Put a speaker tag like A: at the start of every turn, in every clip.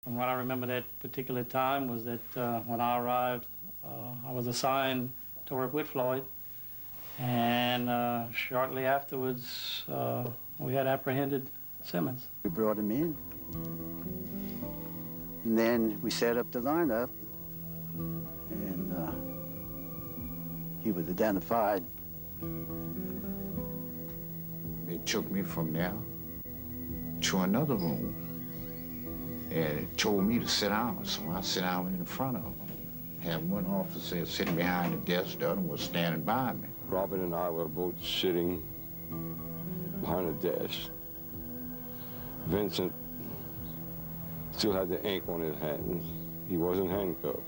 A: And what I remember that particular time was that when I arrived, I was assigned to work with Floyd. And shortly afterwards, we had apprehended Simmons.
B: We brought him in. And then we set up the lineup. And he was identified.
C: They took me from there to another room and told me to sit down. So I sat down in the front of them. Had one officer sitting behind the desk, the other one was standing by me.
D: Robin and I were both sitting behind the desk. Vincent still had the ink on his hands. He wasn't handcuffed.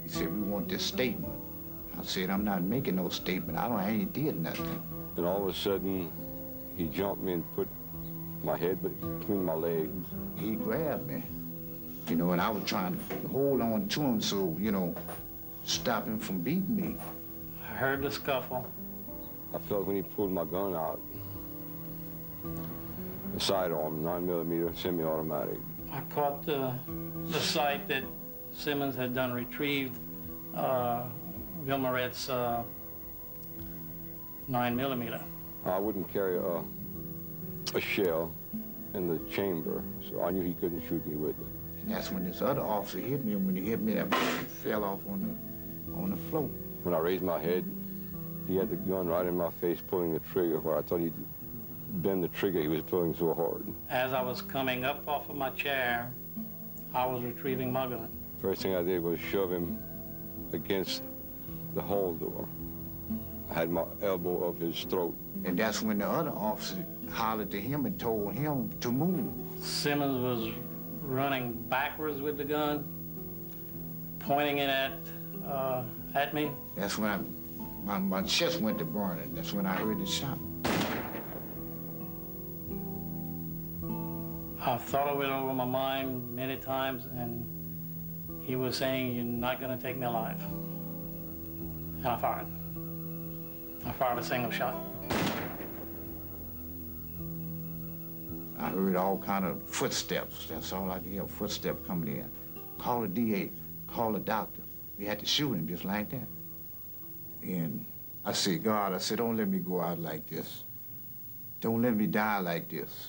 C: He said, we want this statement. I said, I'm not making no statement. I ain't did nothing.
D: And all of a sudden, he jumped me and put my head between my legs.
C: He grabbed me, you know, and I was trying to hold on to him so, you know, stop him from beating me.
A: I heard the scuffle.
D: I felt when he pulled my gun out, the sidearm, 9mm semi-automatic.
A: I caught the sight that Simmons had done retrieved Vilmoret's 9mm.
D: I wouldn't carry a shell in the chamber, so I knew he couldn't shoot me with it.
C: And that's when this other officer hit me, and when he hit me, that fell off on the floor.
D: When I raised my head, he had the gun right in my face, pulling the trigger where I thought he'd bend the trigger. He was pulling so hard.
A: As I was coming up off of my chair, I was retrieving my gun.
D: First thing I did was shove him against the hall door. I had my elbow up his throat.
C: And that's when the other officer hollered to him and told him to move.
A: Simmons was running backwards with the gun, pointing it at me.
C: That's when my chest went to burning. That's when I heard the shot.
A: I've thought of it over my mind many times, and he was saying, you're not going to take me alive. And I fired. I fired a single shot.
C: I heard all kind of footsteps. That's all I could hear, footsteps coming in. Call the DA, call the doctor. We had to shoot him just like that. And I said, God, I said, don't let me go out like this. Don't let me die like this.